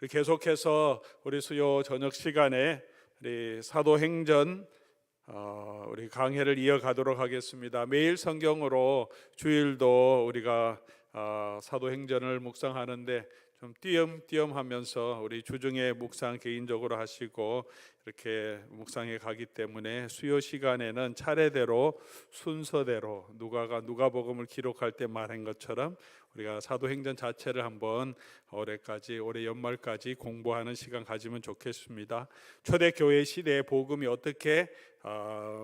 우리 계속해서 우리 수요 저녁 시간에 우리 사도행전 우리 강해를 이어가도록 하겠습니다. 매일 성경으로 주일도 우리가 사도행전을 묵상하는데 좀 띄엄띄엄하면서 우리 주중에 묵상 개인적으로 하시고 이렇게 묵상해 가기 때문에 수요 시간에는 차례대로 순서대로 누가복음을 기록할 때 말한 것처럼 우리가 사도행전 자체를 한번 올해 연말까지 공부하는 시간 가지면 좋겠습니다. 초대교회 시대의 복음이 어떻게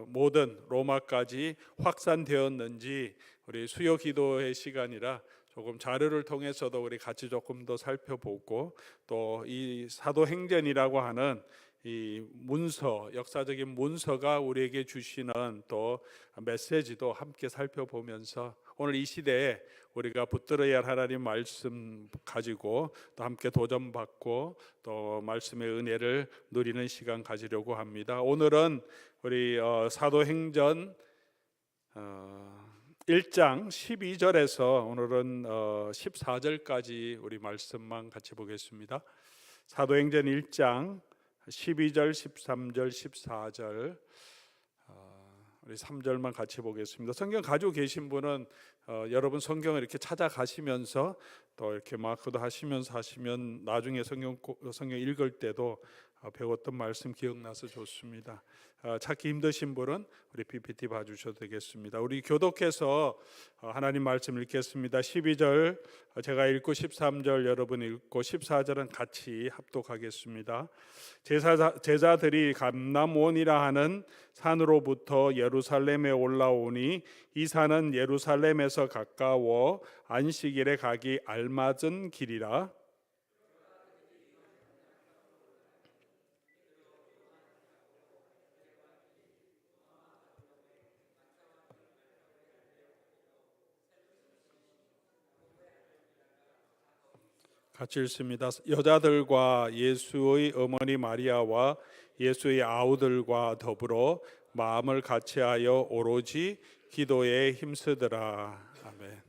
모든 로마까지 확산되었는지 우리 수요 기도의 시간이라 조금 자료를 통해서도 우리 같이 조금 더 살펴보고 또 이 사도행전이라고 하는 이 문서, 역사적인 문서가 우리에게 주시는 또 메시지도 함께 살펴보면서 오늘 이 시대에 우리가 붙들어야 할 하나님 말씀 가지고 또 함께 도전받고 또 말씀의 은혜를 누리는 시간 가지려고 합니다. 오늘은 우리 사도행전 1장 12절에서 오늘은 14절까지 우리 말씀만 같이 보겠습니다. 사도행전 1장 12절, 13절, 14절 우리 3절만 같이 보겠습니다. 성경 가지고 계신 분은 여러분 성경을 이렇게 찾아가시면서 또 이렇게 마크도 하시면서 하시면 나중에 성경 읽을 때도 배웠던 말씀 기억나서 좋습니다. 찾기 힘드신 분은 우리 PPT 봐주셔도 되겠습니다. 우리 교독해서 하나님 말씀 읽겠습니다. 12절 제가 읽고 13절 여러분 읽고 14절은 같이 합독하겠습니다. 제자들이 감람원이라 하는 산으로부터 예루살렘에 올라오니 이 산은 예루살렘에서 가까워 안식일에 가기 알맞은 길이라. 같이 읽습니다. 여자들과 예수의 어머니 마리아와 예수의 아우들과 더불어 마음을 같이하여 오로지 기도에 힘쓰더라. 아멘.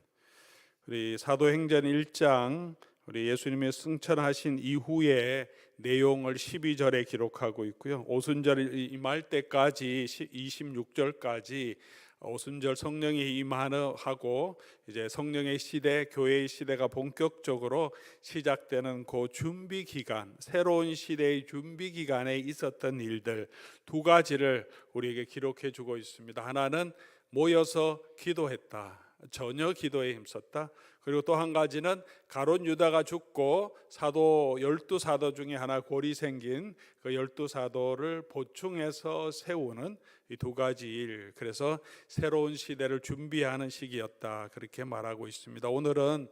우리 사도행전 1장 우리 예수님의 승천하신 이후의 내용을 12절에 기록하고 있고요. 오순절 임할 때까지 26절까지 오순절 성령이 임하고 이제 성령의 시대, 교회의 시대가 본격적으로 시작되는 그 준비 기간, 새로운 시대의 준비 기간에 있었던 일들 두 가지를 우리에게 기록해 주고 있습니다. 하나는 모여서 기도했다. 전혀 기도에 힘썼다. 그리고 또 한 가지는 가룟 유다가 죽고 12사도 중에 하나 골이 생긴 그 12사도를 보충해서 세우는 이 두 가지 일, 그래서 새로운 시대를 준비하는 시기였다, 그렇게 말하고 있습니다. 오늘은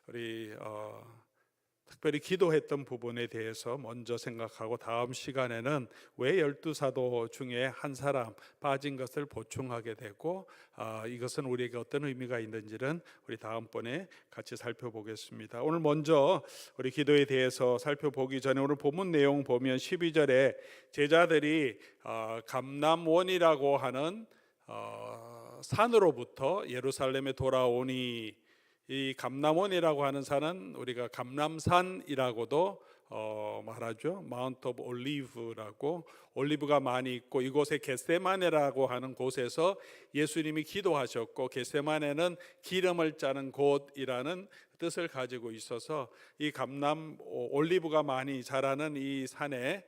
우리 특별히 기도했던 부분에 대해서 먼저 생각하고 다음 시간에는 왜 12사도 중에 한 사람 빠진 것을 보충하게 되고 이것은 우리에게 어떤 의미가 있는지는 우리 다음번에 같이 살펴보겠습니다. 오늘 먼저 우리 기도에 대해서 살펴보기 전에 오늘 본문 내용 보면 12절에 제자들이 감람원이라고 하는 산으로부터 예루살렘에 돌아오니, 이 감람원이라고 하는 산은 우리가 감람산이라고도 말하죠. 마운트 오브 올리브라고, 올리브가 많이 있고 이곳에 겟세마네라고 하는 곳에서 예수님이 기도하셨고, 겟세마네는 기름을 짜는 곳이라는 뜻을 가지고 있어서 이 올리브가 많이 자라는 이 산에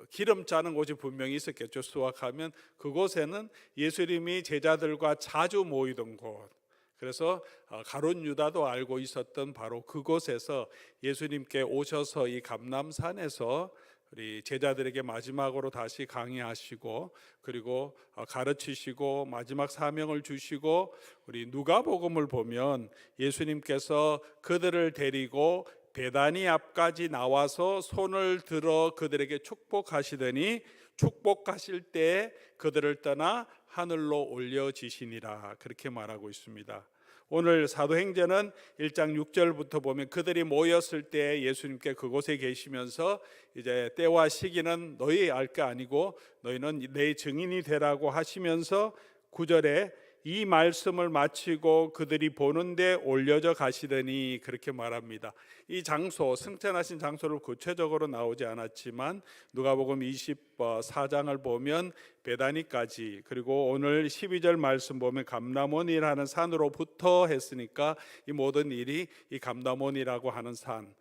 기름 짜는 곳이 분명히 있었겠죠. 수확하면 그곳에는 예수님이 제자들과 자주 모이던 곳, 그래서 가룟 유다도 알고 있었던 바로 그곳에서 예수님께 오셔서 이 감람산에서 우리 제자들에게 마지막으로 다시 강의하시고 그리고 가르치시고 마지막 사명을 주시고, 우리 누가복음을 보면 예수님께서 그들을 데리고 베다니 앞까지 나와서 손을 들어 그들에게 축복하시더니 축복하실 때 그들을 떠나 하늘로 올려지시니라, 그렇게 말하고 있습니다. 오늘 사도행전은 1장 6절부터 보면 그들이 모였을 때 예수님께 그곳에 계시면서 이제 때와 시기는 너희 알 게 아니고 너희는 내 증인이 되라고 하시면서 9절에 이 말씀을 마치고 그들이 보는데 올려져 가시더니 그렇게 말합니다. 이 장소, 승천하신 장소를 구체적으로 나오지 않았지만 누가복음 24장을 보면 베다니까지, 그리고 오늘 12절 말씀 보면 감람원이라는 산으로부터 했으니까 이 모든 일이 이 감람원이라고 하는 산,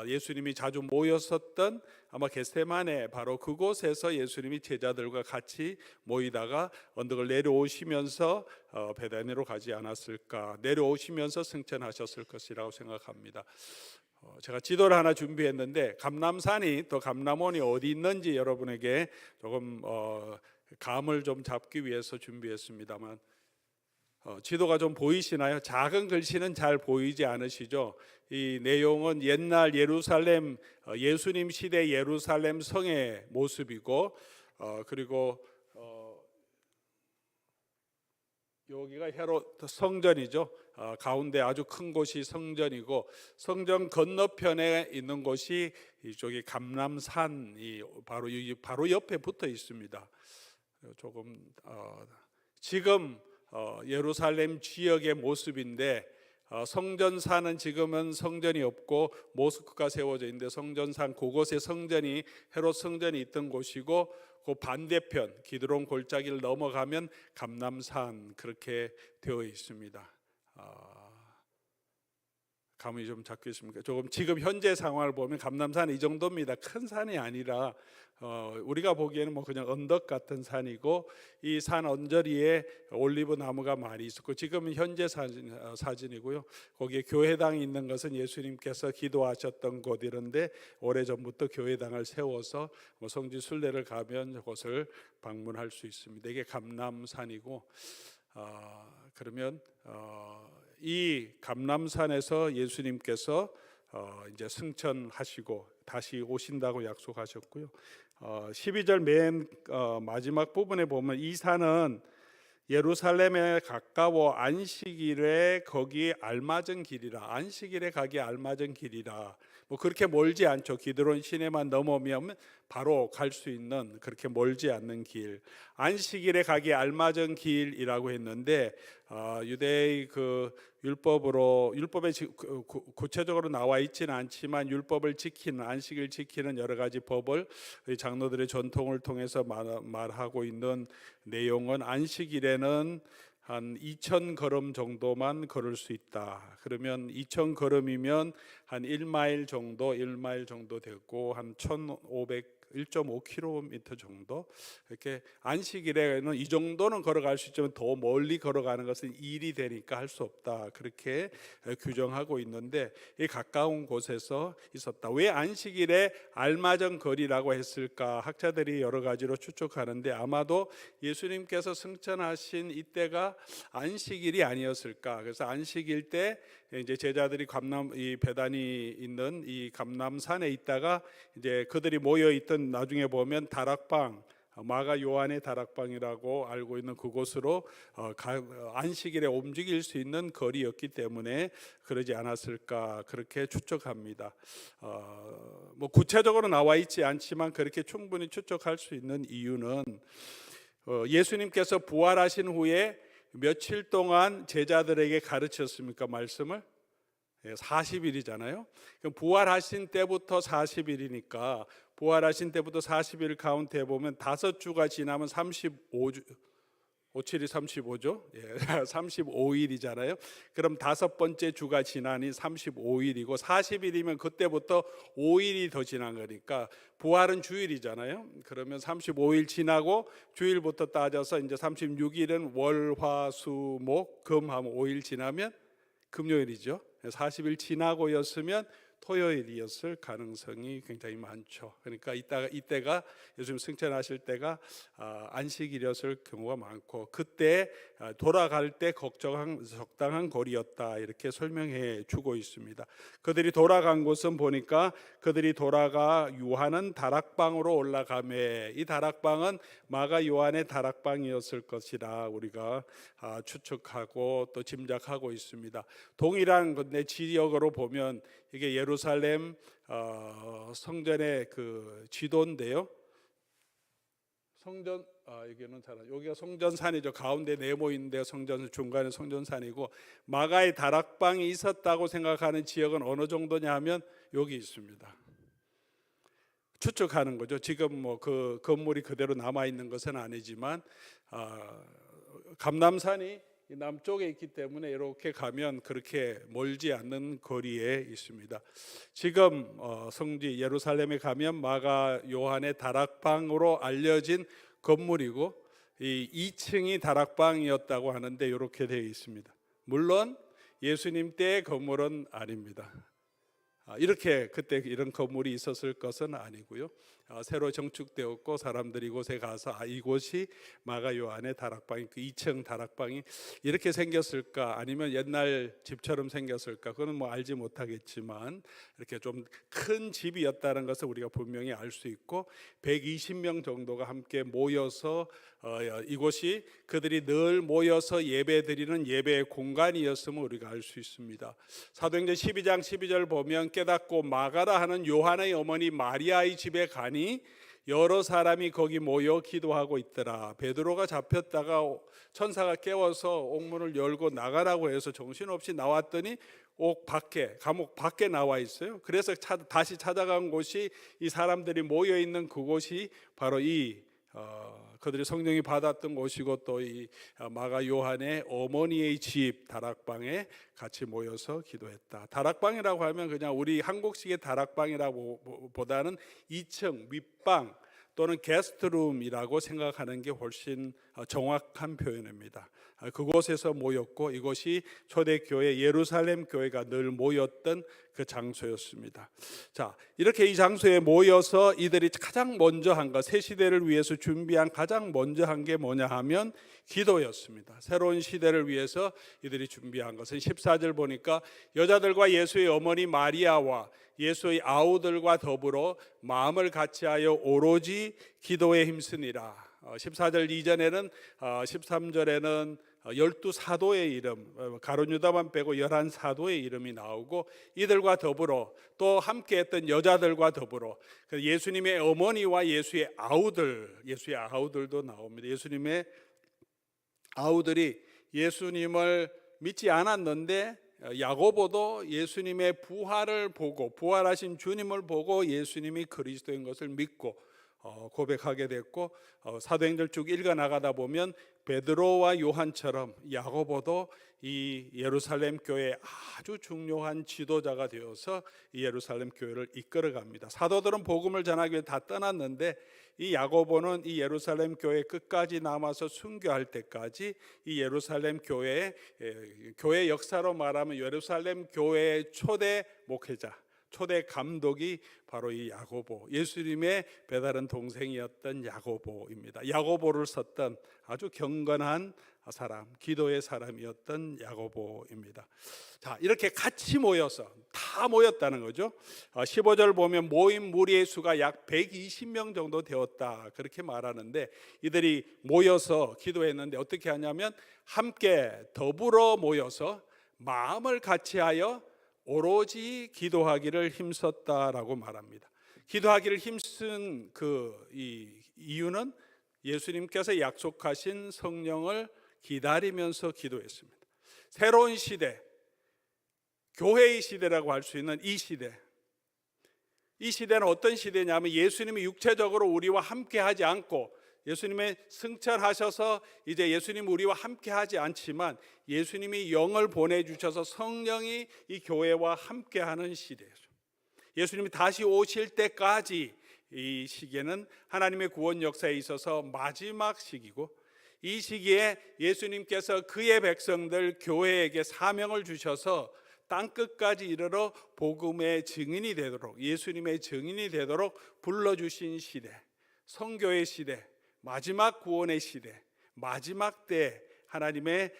예수님이 자주 모였었던 아마 겟세마네 바로 그곳에서 예수님이 제자들과 같이 모이다가 언덕을 내려오시면서 베다니로 가지 않았을까, 내려오시면서 승천하셨을 것이라고 생각합니다. 제가 지도를 하나 준비했는데 감람산이 또 감람원이 어디 있는지 여러분에게 조금 감을 좀 잡기 위해서 준비했습니다만, 지도가 좀 보이시나요? 작은 글씨는 잘 보이지 않으시죠? 이 내용은 옛날 예루살렘, 예수님 시대 예루살렘 성의 모습이고, 그리고 여기가 헤롯 성전이죠. 가운데 아주 큰 곳이 성전이고, 성전 건너편에 있는 곳이 이쪽이 감람산이 바로 옆에 붙어 있습니다. 조금 지금 예루살렘 지역의 모습인데, 성전산은 지금은 성전이 없고 모스크가 세워져 있는데, 성전산 그곳에 성전이 헤롯 성전이 있던 곳이고, 그 반대편 기드론 골짜기를 넘어가면 감람산 그렇게 되어 있습니다. 감이 좀 잡히십니까? 조금 지금 현재 상황을 보면 감람산이 이 정도입니다. 큰 산이 아니라 우리가 보기에는 뭐 그냥 언덕 같은 산이고, 이 산 언저리에 올리브 나무가 많이 있었고, 지금은 현재 사진이고요. 거기에 교회당이 있는 것은 예수님께서 기도하셨던 곳이런데, 오래전부터 교회당을 세워서 성지 순례를 가면 그곳을 방문할 수 있습니다. 이게 감람산이고, 그러면 이 감람산에서 예수님께서 이제 승천하시고 다시 오신다고 약속하셨고요. 12절 맨 마지막 부분에 보면 이 산은 예루살렘에 가까워 안식일에 거기 알맞은 길이라, 안식일에 가기 알맞은 길이라. 뭐 그렇게 멀지 않죠. 기드론 시내만 넘어오면 바로 갈 수 있는, 그렇게 멀지 않는 길, 안식일에 가기 알맞은 길이라고 했는데, 유대의 그 율법에 구체적으로 나와 있지는 않지만 율법을 지키는, 안식일 지키는 여러 가지 법을 장로들의 전통을 통해서 말하고 있는 내용은, 안식일에는 한 2,000걸음 정도만 걸을 수 있다. 그러면 2,000걸음이면 한 1마일 정도 되고, 한 1.5km 정도. 이렇게 안식일에는 이 정도는 걸어갈 수 있지만 더 멀리 걸어가는 것은 일이 되니까 할 수 없다. 그렇게 규정하고 있는데, 이 가까운 곳에서 있었다. 왜 안식일에 알맞은 거리라고 했을까? 학자들이 여러 가지로 추측하는데, 아마도 예수님께서 승천하신 이때가 안식일이 아니었을까? 그래서 안식일 때 이제 제자들이 이 베다니 있는 이 감람산에 있다가 이제 그들이 모여 있던, 나중에 보면 다락방, 마가 요한의 다락방이라고 알고 있는 그곳으로 안식일에 움직일 수 있는 거리였기 때문에 그러지 않았을까, 그렇게 추측합니다. 뭐 구체적으로 나와 있지 않지만 그렇게 충분히 추측할 수 있는 이유는, 예수님께서 부활하신 후에 며칠 동안 제자들에게 가르쳤습니까? 말씀을 40일이잖아요. 그럼 부활하신 때부터 40일이니까 부활하신 때부터 40일 카운트해 보면 5주가 지나면 35주, 57이 35죠. 35일이잖아요. 그럼 5번째 주가 지나니 35일이고, 40일이면 그때부터 5일이 더 지난 거니까, 부활은 주일이잖아요. 그러면 35일 지나고 주일부터 따져서 이제 36일은 월, 화, 수, 목, 금 하면 5일 지나면 금요일이죠. 40일 지나고였으면 토요일이었을 가능성이 굉장히 많죠. 그러니까 이때가 예수님 승천하실 때가 안식일이었을 경우가 많고, 그때 돌아갈 때 적당한 거리였다, 이렇게 설명해 주고 있습니다. 그들이 돌아간 곳은 보니까, 그들이 돌아가 요한은 다락방으로 올라가매, 이 다락방은 마가 요한의 다락방이었을 것이라 우리가 추측하고 또 짐작하고 있습니다. 동일한 건데 지역으로 보면 이게 예루살렘 성전의 그 지도인데요. 성전 여기는 잘 여기가 성전산이죠. 가운데 네모 있는데 성전 중간에 성전산이고 마가의 다락방이 있었다고 생각하는 지역은 어느 정도냐 하면 여기 있습니다. 추측하는 거죠. 지금 뭐 그 건물이 그대로 남아 있는 것은 아니지만 감람산이 남쪽에 있기 때문에 이렇게 가면 그렇게 멀지 않는 거리에 있습니다. 지금 성지 예루살렘에 가면 마가 요한의 다락방으로 알려진 건물이고 이 2층이 다락방이었다고 하는데 이렇게 되어 있습니다. 물론 예수님 때의 건물은 아닙니다. 이렇게 그때 이런 건물이 있었을 것은 아니고요. 새로 정축되었고 사람들이 이곳에 가서 이곳이 마가 요한의 다락방이 그 2층 다락방이 이렇게 생겼을까 아니면 옛날 집처럼 생겼을까 그건 뭐 알지 못하겠지만 이렇게 좀 큰 집이었다는 것을 우리가 분명히 알 수 있고 120명 정도가 함께 모여서 이곳이 그들이 늘 모여서 예배드리는 예배의 공간이었음을 우리가 알 수 있습니다. 사도행전 12장 12절 보면 깨닫고 마가라 하는 요한의 어머니 마리아의 집에 가니 여러 사람이 거기 모여 기도하고 있더라. 베드로가 잡혔다가 천사가 깨워서 옥문을 열고 나가라고 해서 정신없이 나왔더니 감옥 밖에 나와 있어요. 그래서 다시 찾아간 곳이 이 사람들이 모여 있는 그곳이 바로 그들이 성령이 받았던 곳이고 또 이 마가 요한의 어머니의 집 다락방에 같이 모여서 기도했다. 다락방이라고 하면 그냥 우리 한국식의 다락방이라고 보다는 2층 윗방 또는 게스트룸이라고 생각하는 게 훨씬 정확한 표현입니다. 그곳에서 모였고 이곳이 초대교회 예루살렘 교회가 늘 모였던 그 장소였습니다. 자, 이렇게 이 장소에 모여서 이들이 가장 먼저 한 것, 새 시대를 위해서 준비한 가장 먼저 한 게 뭐냐 하면 기도였습니다. 새로운 시대를 위해서 이들이 준비한 것은 14절 보니까 여자들과 예수의 어머니 마리아와 예수의 아우들과 더불어 마음을 같이하여 오로지 기도에 힘쓰니라. 14절 이전에는 13절에는 12사도의 이름, 가룟 유다만 빼고 11사도의 이름이 나오고 이들과 더불어 또 함께했던 여자들과 더불어 예수님의 어머니와 예수의 아우들도 나옵니다. 예수님의 아우들이 예수님을 믿지 않았는데 야고보도 예수님의 부활을 보고 부활하신 주님을 보고 예수님이 그리스도인 것을 믿고 고백하게 됐고 사도행전 쭉 읽어 나가다 보면 베드로와 요한처럼 야고보도 이 예루살렘 교회의 아주 중요한 지도자가 되어서 이 예루살렘 교회를 이끌어갑니다. 사도들은 복음을 전하기 위해 다 떠났는데 이 야고보는 이 예루살렘 교회 끝까지 남아서 순교할 때까지 이 예루살렘 교회 역사로 말하면 예루살렘 교회의 초대 목회자, 초대 감독이 바로 이 야고보, 예수님의 배다른 동생이었던 야고보입니다. 야고보를 썼던 아주 경건한 사람, 기도의 사람이었던 야고보입니다. 자, 이렇게 같이 모여서 다 모였다는 거죠. 15절 보면 모인 무리의 수가 약 120명 정도 되었다 그렇게 말하는데 이들이 모여서 기도했는데 어떻게 하냐면 함께 더불어 모여서 마음을 같이하여 오로지 기도하기를 힘썼다라고 말합니다. 기도하기를 힘쓴 이 이유는 예수님께서 약속하신 성령을 기다리면서 기도했습니다. 새로운 시대, 교회의 시대라고 할 수 있는 이 시대는 어떤 시대냐면 예수님이 육체적으로 우리와 함께 하지 않고 예수님의 승천하셔서 이제 예수님 우리와 함께 하지 않지만 예수님이 영을 보내주셔서 성령이 이 교회와 함께 하는 시대죠. 예수님이 다시 오실 때까지 이 시기에는 하나님의 구원 역사에 있어서 마지막 시기고 이 시기에 예수님께서 그의 백성들 교회에게 사명을 주셔서 땅끝까지 이르러 복음의 증인이 되도록 예수님의 증인이 되도록 불러주신 시대, 성교의 시대, 마지막 구원의 시대, 마지막 때 하나님의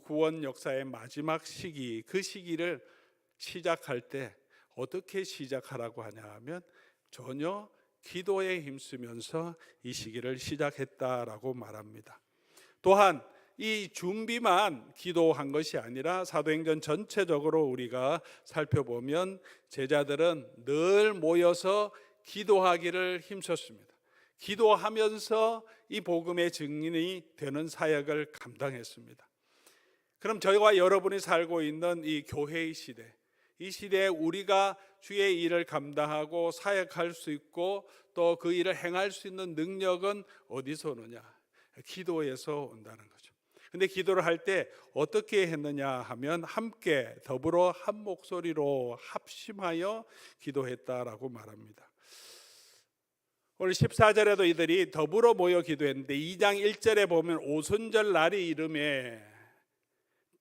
구원 역사의 마지막 시기, 그 시기를 시작할 때 어떻게 시작하라고 하냐 하면 전혀 기도에 힘쓰면서 이 시기를 시작했다라고 말합니다. 또한 이 준비만 기도한 것이 아니라 사도행전 전체적으로 우리가 살펴보면 제자들은 늘 모여서 기도하기를 힘썼습니다. 기도하면서 이 복음의 증인이 되는 사역을 감당했습니다. 그럼 저희와 여러분이 살고 있는 이 교회의 시대, 이 시대에 우리가 주의 일을 감당하고 사역할 수 있고 또 그 일을 행할 수 있는 능력은 어디서 오느냐? 기도에서 온다는 거죠. 근데 기도를 할 때 어떻게 했느냐 하면 함께 더불어 한 목소리로 합심하여 기도했다라고 말합니다. 오늘 14절에도 이들이 더불어 모여 기도했는데 2장 1절에 보면 오순절 날이 이름에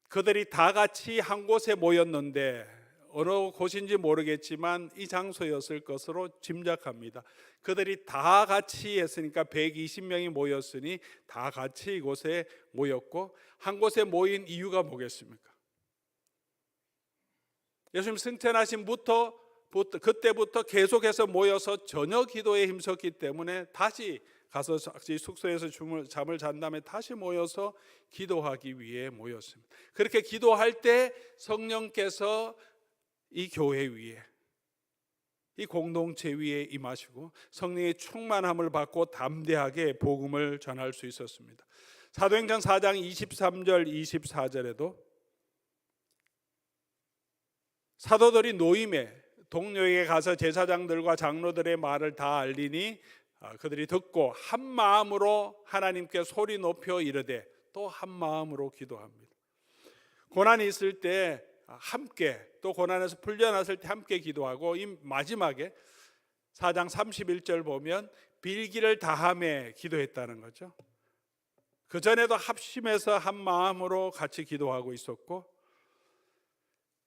그들이 다 같이 한 곳에 모였는데 어느 곳인지 모르겠지만 이 장소였을 것으로 짐작합니다. 그들이 다 같이 했으니까 120명이 모였으니 다 같이 이곳에 모였고, 한 곳에 모인 이유가 뭐겠습니까? 예수님 승천하신 그때부터 계속해서 모여서 저녁 기도에 힘썼기 때문에 다시 가서 숙소에서 잠을 잔 다음에 다시 모여서 기도하기 위해 모였습니다. 그렇게 기도할 때 성령께서 이 교회 위에, 이 공동체 위에 임하시고 성령의 충만함을 받고 담대하게 복음을 전할 수 있었습니다. 사도행전 4장 23절 24절에도 사도들이 노임에 동료에게 가서 제사장들과 장로들의 말을 다 알리니 그들이 듣고 한 마음으로 하나님께 소리 높여 이르되 또 한 마음으로 기도합니다. 고난이 있을 때 함께, 또 고난에서 풀려났을 때 함께 기도하고, 이 마지막에 4장 31절 보면 빌기를 다하며 기도했다는 거죠. 그 전에도 합심해서 한 마음으로 같이 기도하고 있었고,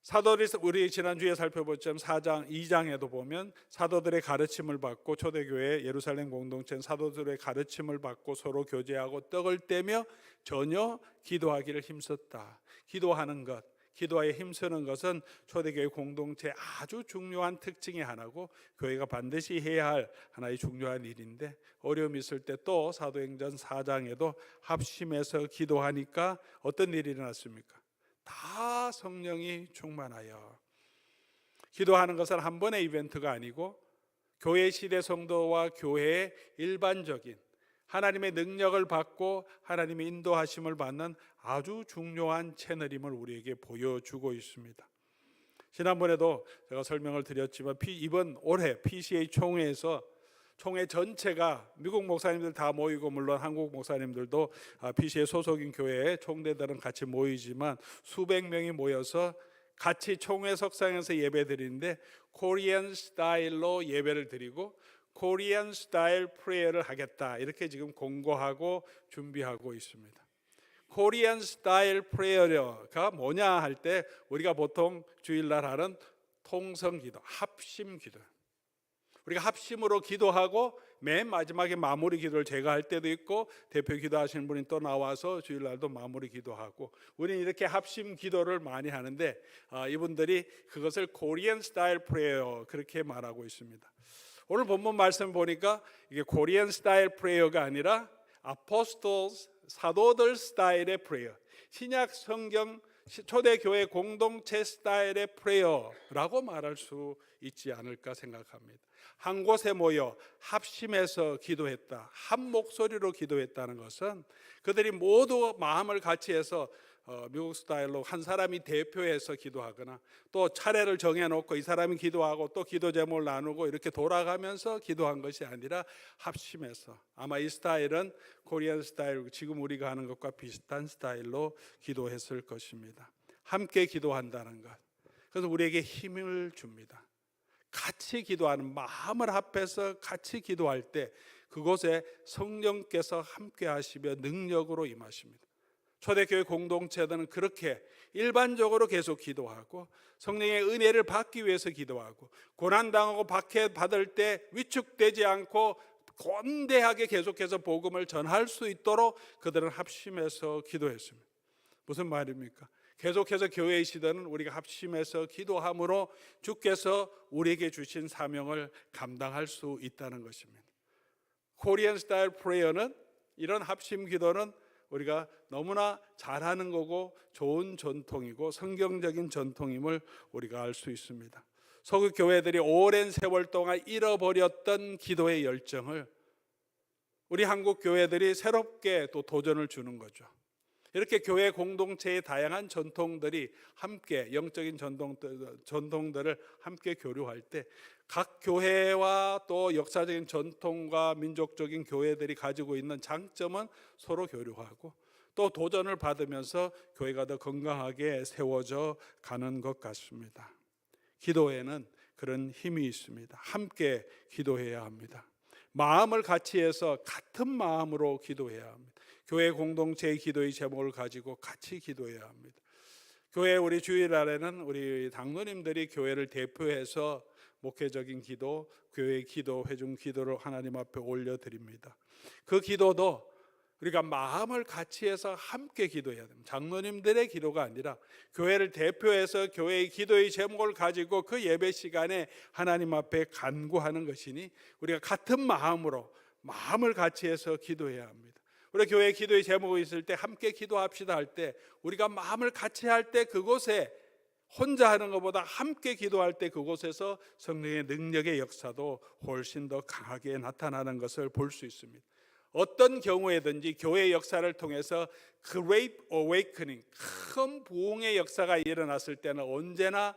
사도들이 우리 지난주에 살펴봤지만 4장 2장에도 보면 사도들의 가르침을 받고, 초대교회 예루살렘 공동체는 사도들의 가르침을 받고 서로 교제하고 떡을 떼며 전혀 기도하기를 힘썼다. 기도하는 것, 기도에 힘쓰는 것은 초대교회 공동체의 아주 중요한 특징의 하나고 교회가 반드시 해야 할 하나의 중요한 일인데, 어려움이 있을 때 또 사도행전 4장에도 합심해서 기도하니까 어떤 일이 일어났습니까? 다 성령이 충만하여. 기도하는 것은 한 번의 이벤트가 아니고 교회 시대 성도와 교회의 일반적인 하나님의 능력을 받고 하나님의 인도하심을 받는 아주 중요한 채널임을 우리에게 보여주고 있습니다. 지난번에도 제가 설명을 드렸지만 이번 올해 PCA 총회에서 총회 전체가 미국 목사님들 다 모이고, 물론 한국 목사님들도 PCA 소속인 교회 총대들은 같이 모이지만 수백 명이 모여서 같이 총회 석상에서 예배 드리는데 코리안 스타일로 예배를 드리고 코리안 스타일 프레이어를 하겠다, 이렇게 지금 공고하고 준비하고 있습니다. 코리안 스타일 프레이어가 뭐냐 할 때 우리가 보통 주일날 하는 통성기도, 합심기도, 우리가 합심으로 기도하고 맨 마지막에 마무리 기도를 제가 할 때도 있고 대표 기도하시는 분이 또 나와서 주일날도 마무리 기도하고, 우리는 이렇게 합심 기도를 많이 하는데 이분들이 그것을 코리안 스타일 프레이어 그렇게 말하고 있습니다. 오늘 본문 말씀 보니까 이게 코리안 스타일 프레이어가 아니라 아포스톨스, 사도들 스타일의 프레이어, 신약 성경 초대교회 공동체 스타일의 프레이어라고 말할 수 있지 않을까 생각합니다. 한 곳에 모여 합심해서 기도했다, 한 목소리로 기도했다는 것은 그들이 모두 마음을 같이 해서 미국 스타일로 한 사람이 대표해서 기도하거나 또 차례를 정해놓고 이 사람이 기도하고 또 기도 제목을 나누고 이렇게 돌아가면서 기도한 것이 아니라 합심해서, 아마 이 스타일은 코리안 스타일, 지금 우리가 하는 것과 비슷한 스타일로 기도했을 것입니다. 함께 기도한다는 것, 그래서 우리에게 힘을 줍니다. 같이 기도하는, 마음을 합해서 같이 기도할 때 그곳에 성령께서 함께 하시며 능력으로 임하십니다. 초대교회 공동체들은 그렇게 일반적으로 계속 기도하고 성령의 은혜를 받기 위해서 기도하고, 고난당하고 박해받을 때 위축되지 않고 권대하게 계속해서 복음을 전할 수 있도록 그들은 합심해서 기도했습니다. 무슨 말입니까? 계속해서 교회의 시대는 우리가 합심해서 기도함으로 주께서 우리에게 주신 사명을 감당할 수 있다는 것입니다. 코리안 스타일 프레이어는, 이런 합심 기도는 우리가 너무나 잘하는 거고 좋은 전통이고 성경적인 전통임을 우리가 알 수 있습니다. 서구 교회들이 오랜 세월 동안 잃어버렸던 기도의 열정을 우리 한국 교회들이 새롭게 또 도전을 주는 거죠. 이렇게 교회 공동체의 다양한 전통들이 함께 영적인 전통들을 함께 교류할 때 각 교회와 또 역사적인 전통과 민족적인 교회들이 가지고 있는 장점은 서로 교류하고 또 도전을 받으면서 교회가 더 건강하게 세워져 가는 것 같습니다. 기도에는 그런 힘이 있습니다. 함께 기도해야 합니다. 마음을 같이 해서 같은 마음으로 기도해야 합니다. 교회 공동체의 기도의 제목을 가지고 같이 기도해야 합니다. 교회 우리 주일날에는 우리 당노님들이 교회를 대표해서 목회적인 기도, 교회 기도, 회중 기도를 하나님 앞에 올려드립니다. 그 기도도 우리가 마음을 같이 해서 함께 기도해야 됩니다. 장로님들의 기도가 아니라 교회를 대표해서 교회의 기도의 제목을 가지고 그 예배 시간에 하나님 앞에 간구하는 것이니 우리가 같은 마음으로 마음을 같이 해서 기도해야 합니다. 우리 교회 기도의 제목이 있을 때 함께 기도합시다 할 때 우리가 마음을 같이 할 때 그곳에 혼자 하는 것보다 함께 기도할 때 그곳에서 성령의 능력의 역사도 훨씬 더 강하게 나타나는 것을 볼 수 있습니다. 어떤 경우에든지 교회의 역사를 통해서 Great Awakening, 큰 부흥의 역사가 일어났을 때는 언제나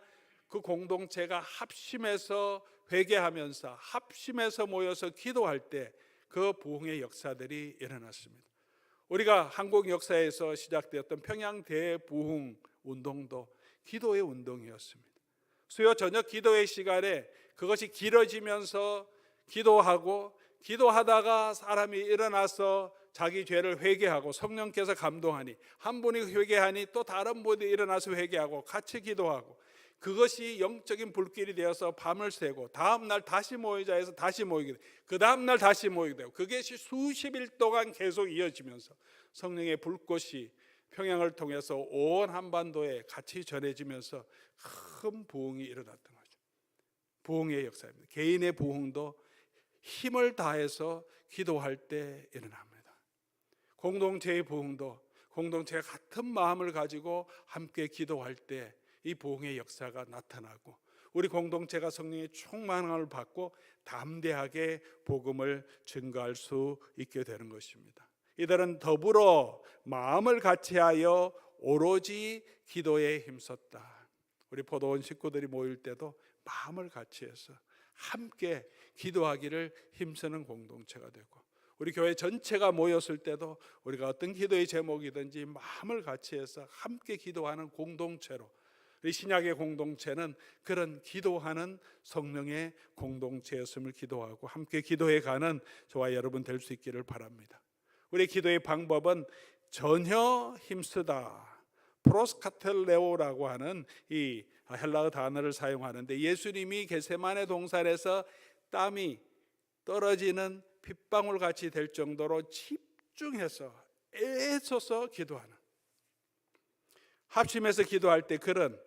그 공동체가 합심해서 회개하면서 합심해서 모여서 기도할 때 그 부흥의 역사들이 일어났습니다. 우리가 한국 역사에서 시작되었던 평양 대부흥 운동도 기도의 운동이었습니다. 수요 저녁 기도의 시간에 그것이 길어지면서 기도하다가 사람이 일어나서 자기 죄를 회개하고 성령께서 감동하니 한 분이 회개하니 또 다른 분이 일어나서 회개하고 같이 기도하고 그것이 영적인 불길이 되어서 밤을 새고 다음 날 다시 모이자 해서 다시 모이게 되고 그 다음 날 다시 모이게 되고 그것이 수십일 동안 계속 이어지면서 성령의 불꽃이 평양을 통해서 온 한반도에 같이 전해지면서 큰 부흥이 일어났던 거죠. 부흥의 역사입니다. 개인의 부흥도 힘을 다해서 기도할 때 일어납니다. 공동체의 부흥도 공동체가 같은 마음을 가지고 함께 기도할 때 이 부흥의 역사가 나타나고 우리 공동체가 성령의 충만함을 받고 담대하게 복음을 증거할 수 있게 되는 것입니다. 이들은 더불어 마음을 같이하여 오로지 기도에 힘썼다. 우리 포도원 식구들이 모일 때도 마음을 같이해서 함께 기도하기를 힘쓰는 공동체가 되고 우리 교회 전체가 모였을 때도 우리가 어떤 기도의 제목이든지 마음을 같이해서 함께 기도하는 공동체로 우리 신약의 공동체는 그런 기도하는 성령의 공동체였음을 기도하고 함께 기도해가는 저와 여러분 될 수 있기를 바랍니다. 우리 기도의 방법은 전혀 힘쓰다 프로스카텔레오라고 하는 이 헬라어 단어를 사용하는데 예수님이 겟세마네 동산에서 땀이 떨어지는 핏방울 같이 될 정도로 집중해서 애써서 기도하는 합심해서 기도할 때 그런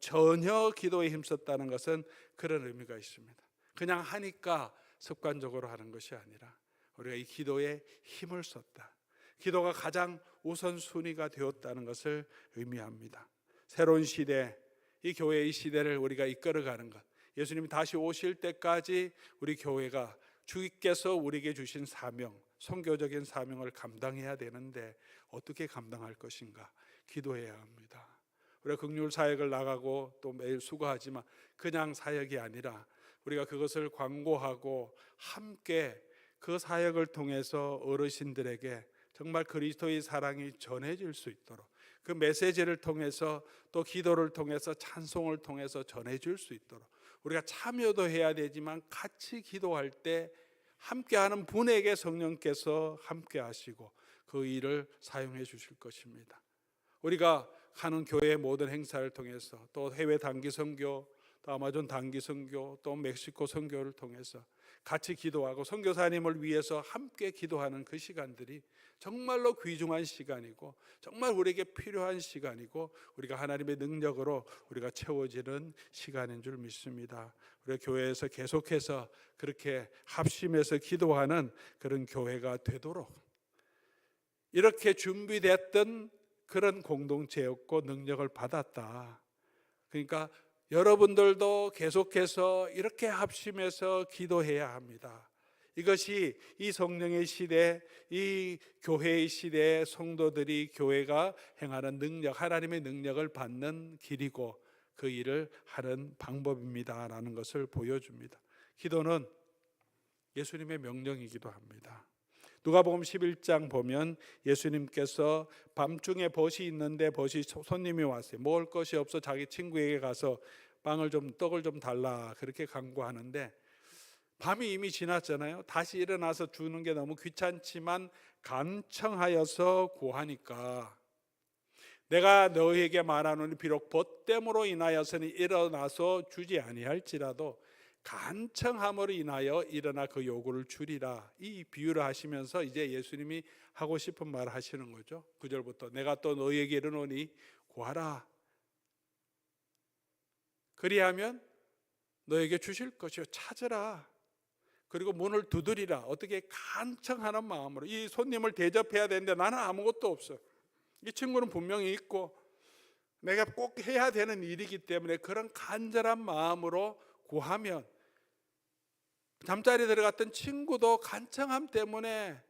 전혀 기도에 힘썼다는 것은 그런 의미가 있습니다. 그냥 하니까 습관적으로 하는 것이 아니라 우리가 이 기도에 힘을 썼다. 기도가 가장 우선순위가 되었다는 것을 의미합니다. 새로운 시대, 이 교회의 시대를 우리가 이끌어가는 것, 예수님이 다시 오실 때까지 우리 교회가 주께서 우리에게 주신 사명, 선교적인 사명을 감당해야 되는데 어떻게 감당할 것인가 기도해야 합니다. 우리가 긍휼 사역을 나가고 또 매일 수고하지만 그냥 사역이 아니라 우리가 그것을 광고하고 함께 그 사역을 통해서 어르신들에게 정말 그리스도의 사랑이 전해질 수 있도록 그 메시지를 통해서 또 기도를 통해서 찬송을 통해서 전해줄 수 있도록 우리가 참여도 해야 되지만 같이 기도할 때 함께하는 분에게 성령께서 함께 하시고 그 일을 사용해 주실 것입니다. 우리가 하는 교회의 모든 행사를 통해서 또 해외 단기 선교, 또 아마존 단기 선교, 또 멕시코 선교를 통해서 같이 기도하고 선교사님을 위해서 함께 기도하는 그 시간들이 정말로 귀중한 시간이고 정말 우리에게 필요한 시간이고 우리가 하나님의 능력으로 우리가 채워지는 시간인 줄 믿습니다. 우리 교회에서 계속해서 그렇게 합심해서 기도하는 그런 교회가 되도록 이렇게 준비됐던 그런 공동체였고 능력을 받았다. 그러니까 여러분들도 계속해서 이렇게 합심해서 기도해야 합니다. 이것이 이 성령의 시대, 이 교회의 시대의 성도들이 교회가 행하는 능력, 하나님의 능력을 받는 길이고 그 일을 하는 방법입니다라는 것을 보여줍니다. 기도는 예수님의 명령이기도 합니다. 누가복음 11장 보면 예수님께서 밤중에 벗이 있는데 벗이 손님이 왔어요. 먹을 것이 없어 자기 친구에게 가서 떡을 좀 달라 그렇게 간구하는데 밤이 이미 지났잖아요. 다시 일어나서 주는 게 너무 귀찮지만 간청하여서 구하니까 내가 너희에게 말하노니 비록 벗됨으로 인하여서는 일어나서 주지 아니할지라도 간청함으로 인하여 일어나 그 요구를 줄이라. 이 비유를 하시면서 이제 예수님이 하고 싶은 말을 하시는 거죠. 9절부터 내가 또 너희에게 이르노니 구하라. 그리하면 너에게 주실 것이요 찾으라. 그리고 문을 두드리라. 어떻게 간청하는 마음으로 이 손님을 대접해야 되는데 나는 아무것도 없어. 이 친구는 분명히 있고 내가 꼭 해야 되는 일이기 때문에 그런 간절한 마음으로 구하면 잠자리에 들어갔던 친구도 간청함 때문에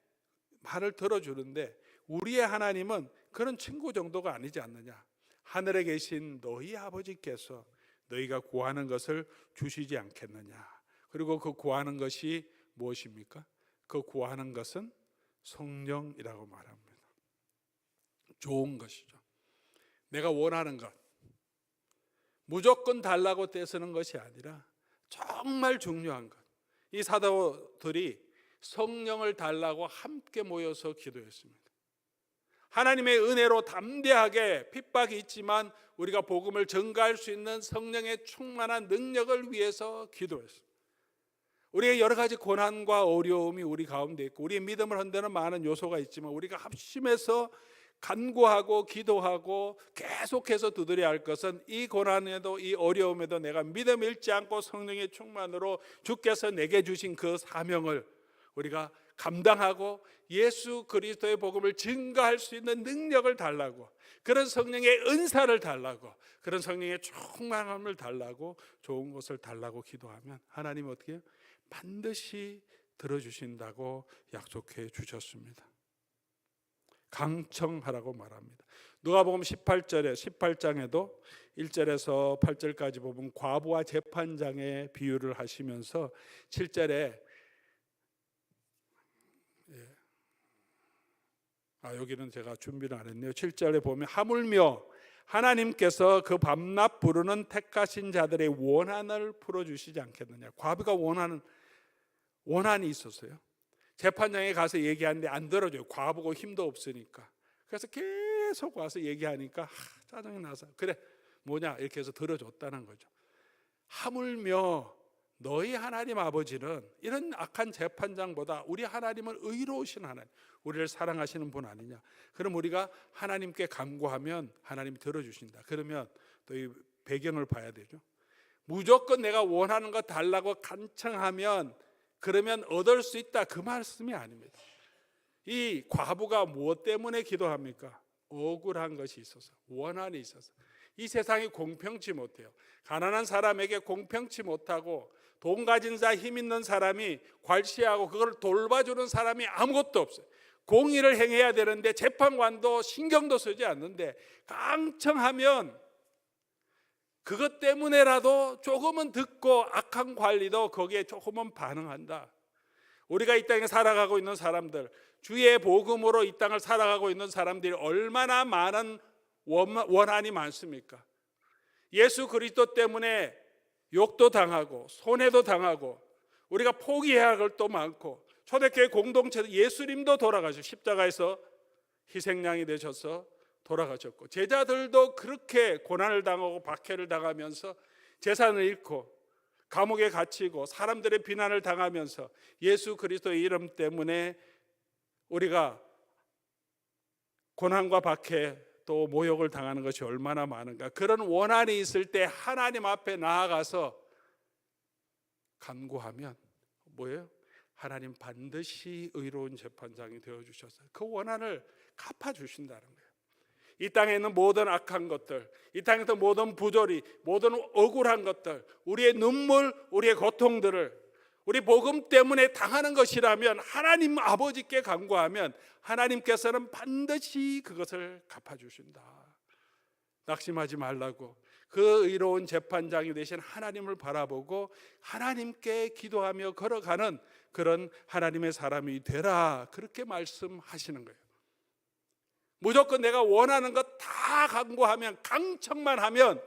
말을 들어주는데 우리의 하나님은 그런 친구 정도가 아니지 않느냐. 하늘에 계신 너희 아버지께서 너희가 구하는 것을 주시지 않겠느냐. 그리고 그 구하는 것이 무엇입니까? 그 구하는 것은 성령이라고 말합니다. 좋은 것이죠. 내가 원하는 것, 무조건 달라고 떼쓰는 것이 아니라 정말 중요한 것. 이 사도들이 성령을 달라고 함께 모여서 기도했습니다. 하나님의 은혜로 담대하게 핍박이 있지만 우리가 복음을 전가할 수 있는 성령의 충만한 능력을 위해서 기도했습니다. 우리의 여러 가지 고난과 어려움이 우리 가운데 있고 우리의 믿음을 흔드는 많은 요소가 있지만 우리가 합심해서 간구하고 기도하고 계속해서 두드려야 할 것은 이 고난에도 이 어려움에도 내가 믿음 잃지 않고 성령의 충만으로 주께서 내게 주신 그 사명을 우리가 감당하고 예수 그리스도의 복음을 증거할 수 있는 능력을 달라고, 그런 성령의 은사를 달라고, 그런 성령의 충만함을 달라고, 좋은 것을 달라고 기도하면 하나님은 어떻게 해요? 반드시 들어주신다고 약속해 주셨습니다. 강청하라고 말합니다. 누가복음 18장에도 1절에서 8절까지 보면 과부와 재판장의 비유를 하시면서 7절에 여기는 제가 준비를 안 했네요. 7절에 보면 하물며 하나님께서 그 밤낮 부르는 택하신 자들의 원한을 풀어주시지 않겠느냐. 과부가 원한이 있었어요. 재판장에 가서 얘기하는데 안 들어줘요. 과부고 힘도 없으니까. 그래서 계속 와서 얘기하니까 짜증이 나서 그래 뭐냐 이렇게 해서 들어줬다는 거죠. 하물며 너희 하나님 아버지는 이런 악한 재판장보다 우리 하나님은 의로우신 하나님, 우리를 사랑하시는 분 아니냐. 그럼 우리가 하나님께 간구하면 하나님이 들어주신다. 그러면 또 이 배경을 봐야 되죠. 무조건 내가 원하는 거 달라고 간청하면 그러면 얻을 수 있다, 그 말씀이 아닙니다. 이 과부가 무엇 때문에 기도합니까? 억울한 것이 있어서, 원한이 있어서. 이 세상이 공평치 못해요. 가난한 사람에게 공평치 못하고 돈 가진 자, 힘 있는 사람이 괄시하고 그걸 돌봐주는 사람이 아무것도 없어요. 공의를 행해야 되는데 재판관도 신경도 쓰지 않는데 깡청하면 그것 때문에라도 조금은 듣고 악한 관리도 거기에 조금은 반응한다. 우리가 이 땅에 살아가고 있는 사람들, 주의 복음으로 이 땅을 살아가고 있는 사람들이 얼마나 많은 원한이 많습니까? 예수 그리스도 때문에 욕도 당하고 손해도 당하고 우리가 포기해야 할 것도 많고, 초대교회 공동체도 예수님도 돌아가셔 십자가에서 희생양이 되셔서 돌아가셨고, 제자들도 그렇게 고난을 당하고 박해를 당하면서 재산을 잃고 감옥에 갇히고 사람들의 비난을 당하면서 예수 그리스도의 이름 때문에 우리가 고난과 박해 또 모욕을 당하는 것이 얼마나 많은가. 그런 원한이 있을 때 하나님 앞에 나아가서 간구하면 뭐예요? 하나님 반드시 의로운 재판장이 되어주셔서 그 원한을 갚아주신다는 거예요. 이 땅에 있는 모든 악한 것들, 이 땅에 있는 모든 부조리, 모든 억울한 것들, 우리의 눈물, 우리의 고통들을 우리 복음 때문에 당하는 것이라면 하나님 아버지께 간구하면 하나님께서는 반드시 그것을 갚아주신다. 낙심하지 말라고, 그 의로운 재판장이 되신 하나님을 바라보고 하나님께 기도하며 걸어가는 그런 하나님의 사람이 되라, 그렇게 말씀하시는 거예요. 무조건 내가 원하는 것 다 간구하면, 강청만 하면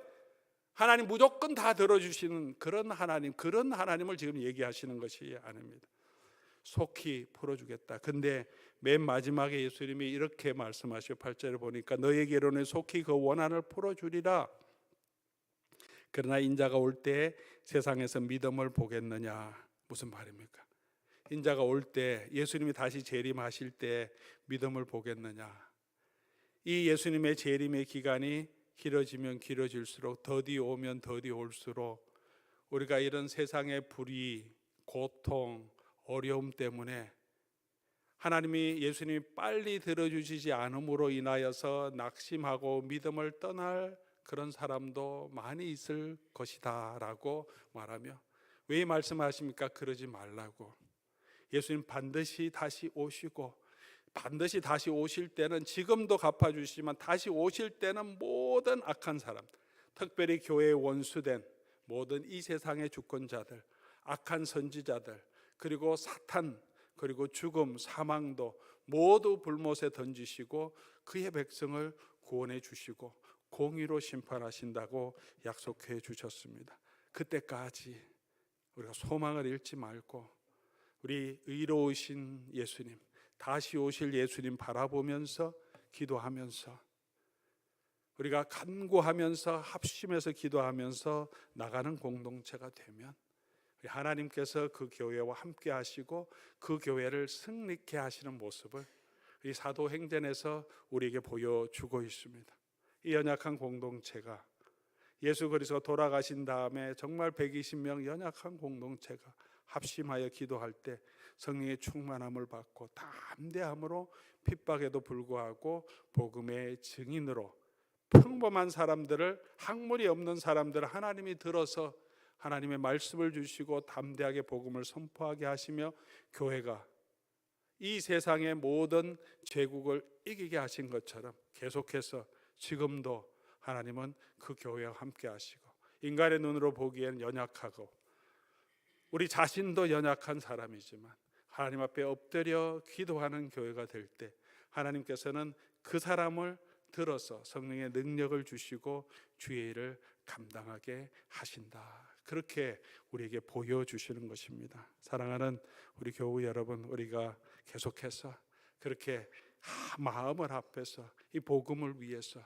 하나님 무조건 다 들어주시는 그런 하나님을 지금 얘기하시는 것이 아닙니다. 속히 풀어주겠다. 근데 맨 마지막에 예수님이 이렇게 말씀하시고 8절에 보니까 너에게로는 속히 그 원한을 풀어주리라. 그러나 인자가 올 때 세상에서 믿음을 보겠느냐. 무슨 말입니까? 인자가 올 때, 예수님이 다시 재림하실 때 믿음을 보겠느냐. 이 예수님의 재림의 기간이 길어지면 길어질수록, 더디 오면 더디 올수록 우리가 이런 세상의 불의, 고통, 어려움 때문에 하나님이, 예수님이 빨리 들어주시지 않음으로 인하여서 낙심하고 믿음을 떠날 그런 사람도 많이 있을 것이다 라고 말하며, 왜 말씀하십니까? 그러지 말라고. 예수님 반드시 다시 오시고, 반드시 다시 오실 때는 지금도 갚아주시지만 다시 오실 때는 모든 악한 사람, 특별히 교회의 원수된 모든 이 세상의 주권자들, 악한 선지자들, 그리고 사탄, 그리고 죽음, 사망도 모두 불못에 던지시고 그의 백성을 구원해 주시고 공의로 심판하신다고 약속해 주셨습니다. 그때까지 우리가 소망을 잃지 말고 우리 의로우신 예수님, 다시 오실 예수님 바라보면서 기도하면서, 우리가 간구하면서 합심해서 기도하면서 나가는 공동체가 되면 하나님께서 그 교회와 함께 하시고 그 교회를 승리케 하시는 모습을 이 사도행전에서 우리에게 보여주고 있습니다. 이 연약한 공동체가 예수 그리스도 돌아가신 다음에 정말 120명 연약한 공동체가 합심하여 기도할 때 성령의 충만함을 받고 담대함으로 핍박에도 불구하고 복음의 증인으로 평범한 사람들을, 학문이 없는 사람들을 하나님이 들어서 하나님의 말씀을 주시고 담대하게 복음을 선포하게 하시며 교회가 이 세상의 모든 제국을 이기게 하신 것처럼 계속해서 지금도 하나님은 그 교회와 함께 하시고, 인간의 눈으로 보기에는 연약하고 우리 자신도 연약한 사람이지만 하나님 앞에 엎드려 기도하는 교회가 될 때 하나님께서는 그 사람을 들어서 성령의 능력을 주시고 주의 일을 감당하게 하신다. 그렇게 우리에게 보여주시는 것입니다. 사랑하는 우리 교우 여러분, 우리가 계속해서 그렇게 마음을 합해서 이 복음을 위해서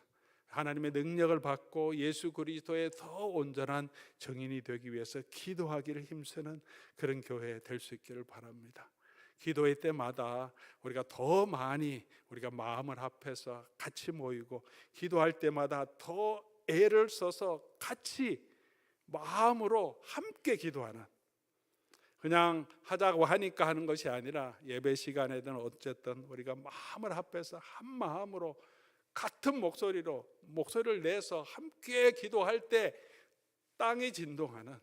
하나님의 능력을 받고 예수 그리스도의 더 온전한 증인이 되기 위해서 기도하기를 힘쓰는 그런 교회 될 수 있기를 바랍니다. 기도의 때마다 우리가 더 많이 우리가 마음을 합해서 같이 모이고, 기도할 때마다 더 애를 써서 같이 마음으로 함께 기도하는, 그냥 하자고 하니까 하는 것이 아니라 예배 시간에든 어쨌든 우리가 마음을 합해서 한 마음으로 같은 목소리를 내서 함께 기도할 때 땅이 진동하는,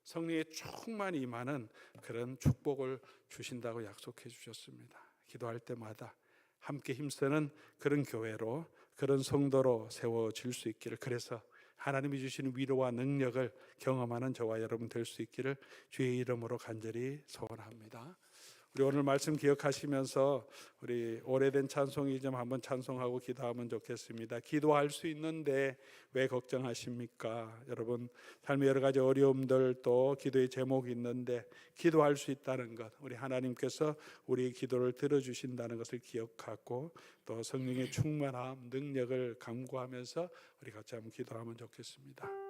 성령의 충만히 임하는 그런 축복을 주신다고 약속해 주셨습니다. 기도할 때마다 함께 힘쓰는 그런 교회로, 그런 성도로 세워질 수 있기를, 그래서 하나님이 주시는 위로와 능력을 경험하는 저와 여러분 될 수 있기를 주의 이름으로 간절히 소원합니다. 우리 오늘 말씀 기억하시면서 우리 오래된 찬송이 좀 한번 찬송하고 기도하면 좋겠습니다. 기도할 수 있는데 왜 걱정하십니까? 여러분 삶의 여러 가지 어려움들, 또 기도의 제목이 있는데 기도할 수 있다는 것, 우리 하나님께서 우리의 기도를 들어주신다는 것을 기억하고 또 성령의 충만함, 능력을 간구하면서 우리 같이 한번 기도하면 좋겠습니다.